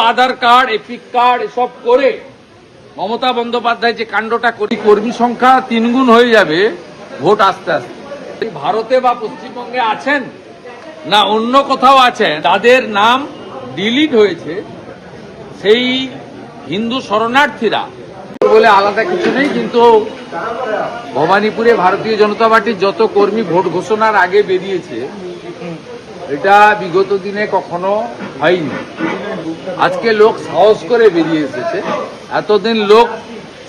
আধার card, epic card এসব করে মমতা বন্দ্যোপাধ্যায় যে কাণ্ডটা করি, কর্মী সংখ্যা 3 গুণ হয়ে যাবে ভোট আস্তে আস্তে। ভারতে বা পশ্চিমবঙ্গে আছেন না অন্য কোথাও আছেন, তাদের নাম ডিলিট হয়েছে সেই হিন্দু শরণার্থীরা বলে আলাদা কিছু নেই। কিন্তু ভবানীপুরে ভারতীয় জনতা পার্টির যত কর্মী ভোট ঘোষণার আগে বেরিয়েছে, এটা বিগত দিনে কখনো হয়নি। আজকে লোক সাহস করে বেরিয়ে এসেছে। এতদিন লোক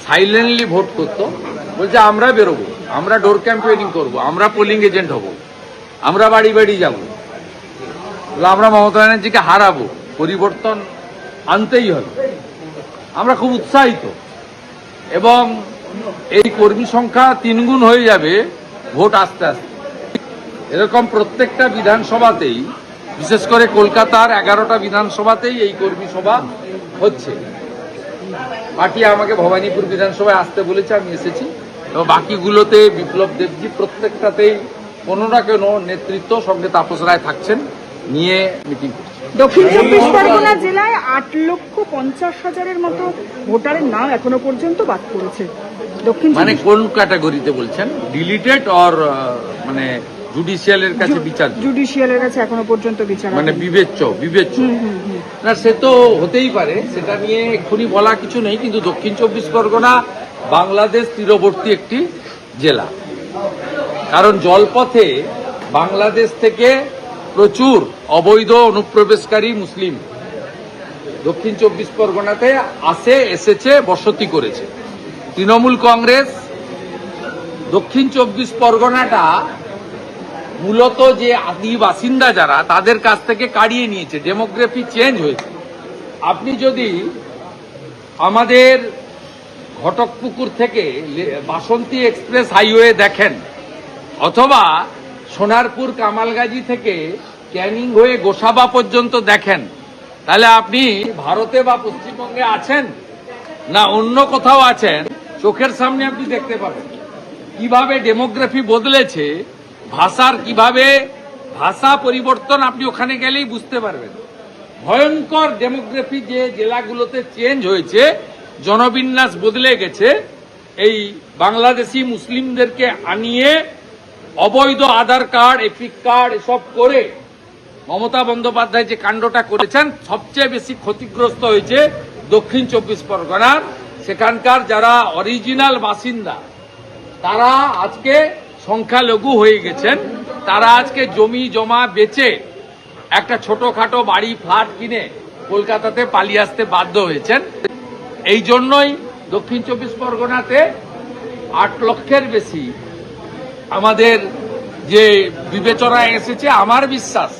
সাইলেন্টলি ভোট করতো, বলছে আমরা বেরোবো, আমরা ডোর ক্যাম্পেইনিং করব, আমরা পোলিং এজেন্ট হব, আমরা বাড়ি বাড়ি যাব, আমরা মমতা ব্যানার্জিকে হারাবো, পরিবর্তন আনতেই হবে। আমরা খুব উৎসাহিত এবং এই কর্মী সংখ্যা 3 গুণ হয়ে যাবে ভোট আস্তে আস্তে। এরকম প্রত্যেকটা বিধানসভাতেই, বিশেষ করে কলকাতার 11টা বিধানসভাতেই এই কর্মী সভা হচ্ছে। পার্টি আমাকে ভবানীপুর বিধানসভায় আসতে বলেছে, আমি এসেছি। এবং বাকিগুলোতে বিপ্লব দেবজি প্রত্যেকটাতেই কোনো না কোনো নেতৃত্ব, সঙ্গে তাপস রায় থাকছেন, নিয়ে মিটিং করছে। দক্ষিণ চব্বিশ পরগনা জেলায় 8,50,000-এর মতো ভোটারের নাম এখনো পর্যন্ত বাদ পড়েছে। মানে কোন ক্যাটাগরিতে বলছেন? ডিলিটেড অর মানে জুডিশিয়ালের কাছে বিচার? জুডিশিয়ালের কাছে এখনো পর্যন্ত বিচার, মানে বিবেচ্য না, সে তো হতেই পারে, সেটা নিয়ে এক্ষুনি বলা কিছু নেই। কিন্তু দক্ষিণ চব্বিশ পরগনা বাংলাদেশ তীরবর্তী একটি জেলা, কারণ জলপথে বাংলাদেশ থেকে প্রচুর অবৈধ অনুপ্রবেশকারী মুসলিম দক্ষিণ চব্বিশ পরগনাতে এসেছে, বসতি করেছে। তৃণমূল কংগ্রেস দক্ষিণ চব্বিশ পরগনাটা মূলত যে আদি বাসিন্দা যারা, তাদের কাছ থেকে কাড়িয়ে নিয়েছে, ডেমোগ্রাফি চেঞ্জ হয়েছে। আপনি যদি আমাদের ঘটকপুকুর থেকে বাসন্তী এক্সপ্রেস হাইওয়ে দেখেন, অথবা সোনারপুর কামালগাজী থেকে ক্যানিং হয়ে গোসাবা পর্যন্ত দেখেন, তাহলে আপনি ভারতে বা পশ্চিমবঙ্গে আছেন না অন্য কোথাও আছেন, চোখের সামনে আপনি দেখতে পাবেন কিভাবে ডেমোগ্রাফি বদলেছে। ভাষার কিভাবে ভাষা পরিবর্তন আপনি ওখানে গেলেই বুঝতে পারবেন। ভয়ঙ্কর ডেমোগ্রাফি যে জেলাগুলোতে চেঞ্জ হয়েছে, জনবিন্যাস বদলে গেছে। এই বাংলাদেশি মুসলিমদেরকে আনিয়ে অবৈধ আধার কার্ড, এপিক কার্ড এসব করে মমতা বন্দ্যোপাধ্যায় যে কাণ্ডটা করেছেন, সবচেয়ে বেশি ক্ষতিগ্রস্ত হয়েছে দক্ষিণ চব্বিশ পরগনার। সেখানকার যারা অরিজিনাল বাসিন্দা, তারা আজকে সংখ্যালঘু হয়ে গেছেন। তারা আজকে জমি জমা বেচে একটা ছোটখাটো বাড়ি, ফ্ল্যাট কিনে কলকাতাতে পালিয়ে আসতে বাধ্য হয়েছেন। এই জন্যই দক্ষিণ চব্বিশ পরগনাতে 8 লক্ষের বেশি আমাদের যে বিবেচনায় এসেছে। আমার বিশ্বাস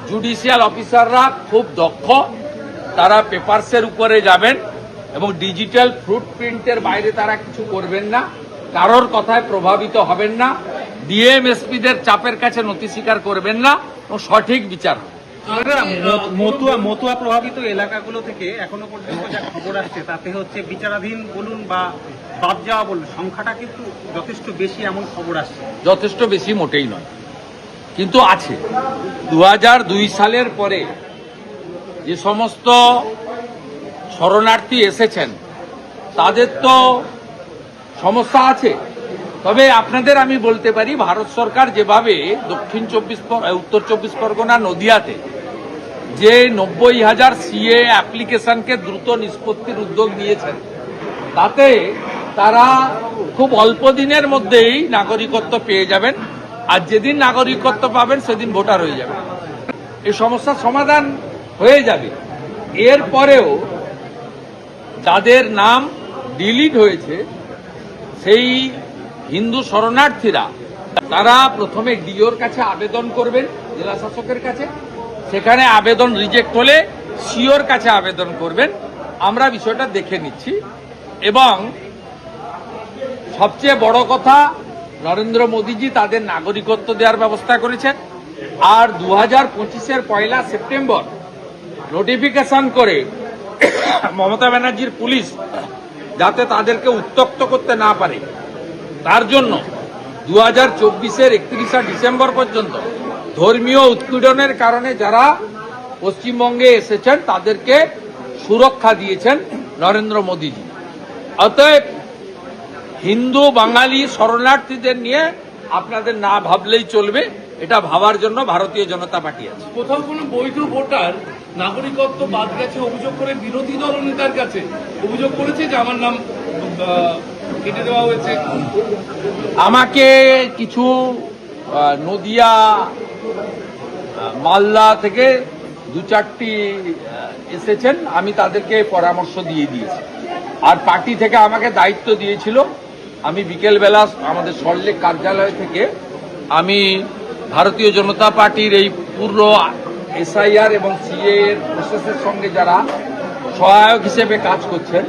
জুডিশিয়াল অফিসাররা খুব দক্ষ, তারা পেপারসের উপরে যাবেন এবং ডিজিটাল ফুটপ্রিন্টের বাইরে তারা কিছু করবেন না, কারোর কথায় প্রভাবিত হবেন না, ডিএম এসপিদের চাপের কাছে নথি স্বীকার করবেন না, ও সঠিক বিচার। মতুয়া প্রভাবিত এলাকাগুলো থেকে এখনো পর্যন্ত যা খবর আসছে, তাতে হচ্ছে বিচারাধীন বলুন বা বাদ যাওয়া বলুন, সংখ্যাটা কিন্তু যথেষ্ট বেশি, এমন খবর আসছে। যথেষ্ট বেশি মোটেই নয়, কিন্তু আছে। 2002 সালের পরে যে সমস্ত শরণার্থী এসেছেন, তাদের তো সমস্যা আছে। তবে আপনাদের আমি বলতে পারি, ভারত সরকার যেভাবে উত্তর চব্বিশ পরগনা নদিয়াতে যে 90,000 সিএ অ্যাপ্লিকেশনকে দ্রুত নিষ্পত্তির উদ্যোগ নিয়েছেন, তাতে তারা খুব অল্প দিনের মধ্যেই নাগরিকত্ব পেয়ে যাবেন। আর যেদিন নাগরিকত্ব পাবেন সেদিন ভোটার হয়ে যাবেন। এই সমস্যার সমাধান হয়ে যাবে। এরপরেও যাদের নাম ডিলিট হয়েছে সেই হিন্দু শরণার্থীরা, তারা প্রথমে ডিওর কাছে আবেদন করবেন, জেলা শাসকের কাছে। সেখানে আবেদন রিজেক্ট হলে সিওর কাছে আবেদন করবেন। আমরা বিষয়টা দেখে নিচ্ছি। এবং সবচেয়ে বড় কথা, নরেন্দ্র মোদীজি তাদের নাগরিকত্ব দেওয়ার ব্যবস্থা করেছেন। আর 2025-এর 1 সেপ্টেম্বর নোটিফিকেশন করে মমতা ব্যানার্জির পুলিশ যাতে তাদেরকে উত্ত্যক্ত করতে না পারে, তার জন্য 2024-এর 31 ডিসেম্বর পর্যন্ত ধর্মীয় উৎপীড়নের কারণে যারা পশ্চিমবঙ্গে এসেছেন তাদেরকে সুরক্ষা দিয়েছেন নরেন্দ্র মোদীজি। অতএব হিন্দু বাঙালি শরণার্থীদের নিয়ে আপনাদের না ভাবলেই চলবে, এটা ভাবার জন্য ভারতীয় জনতা পার্টি আছে। কোথাও কোনো বৈধ ভোটার নাগরিকত্ব বাদ গেছে অভিযোগ করে বিরোধী দলনেতার কাছে অভিযোগ করেছে যে আমার নাম কেটে দেওয়া হয়েছে। আমাকে কিছু নদিয়া মালদা থেকে 2-4টি এসেছেন, আমি তাদেরকে পরামর্শ দিয়ে দিয়েছি। আর পার্টি থেকে আমাকে দায়িত্ব দিয়েছিল, আমি বিকেলবেলা আমাদের সল্টলেক কার্যালয় থেকে আমি ভারতীয় জনতা পার্টির এই পুরো এসআইআর এবং সিএ এর প্রসেসের সঙ্গে যারা সহায়ক হিসেবে কাজ করছেন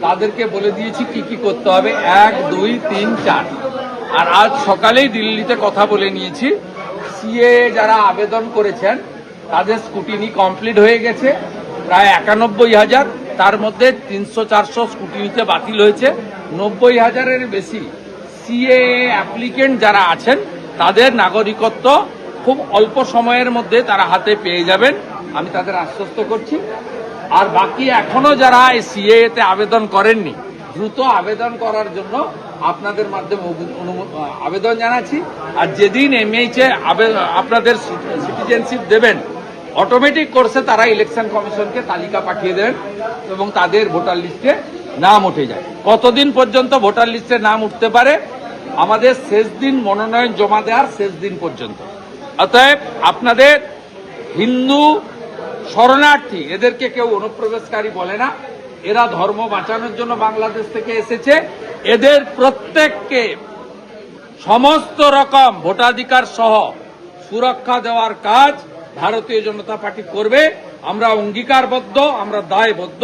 তাদেরকে বলে দিয়েছি কি কি করতে হবে, 1, 2, 3, 4। আর আজ সকালেই দিল্লিতে কথা বলে নিয়েছি, সিএ যারা আবেদন করেছেন তাদের স্কুটিনি কমপ্লিট হয়ে গেছে প্রায় 91,000, তার মধ্যে 300-400 স্কুটিনিতে বাতিল হয়েছে। 90,000-এর বেশি সিএ অ্যাপ্লিকেন্ট যারা আছেন তাদের নাগরিকত্ব খুব অল্প সময়ের মধ্যে তারা হাতে পেয়ে যাবেন, আমি তাদের আশ্বস্ত করছি। আর বাকি এখনো যারা এই সিএতে আবেদন করেননি, দ্রুত আবেদন করার জন্য আপনাদের মাধ্যমে আবেদন জানাচ্ছি। আর যেদিন এমএইচে আপনাদের সিটিজেনশিপ দেবেন, অটোমেটিক কোর্সে তারা ইলেকশন কমিশনকে তালিকা পাঠিয়ে দেন এবং তাদের ভোটার লিস্টে নাম উঠে যায়। কতদিন পর্যন্ত ভোটার লিস্টে নাম উঠতে পারে? আমাদের শেষ দিন মনোনয়ন জমা দেওয়ার শেষ দিন পর্যন্ত। অতএব আপনাদের হিন্দু শরণার্থী এদেরকে কেউ অনুপ্রবেশকারী বলে না, এরা ধর্ম বাঁচানোর জন্য বাংলাদেশ থেকে এসেছে। এদের প্রত্যেককে সমস্ত রকম ভোটাধিকার সহ সুরক্ষা দেওয়ার কাজ ভারতীয় জনতা পার্টি করবে। আমরা অঙ্গীকারবদ্ধ, আমরা দায়বদ্ধ।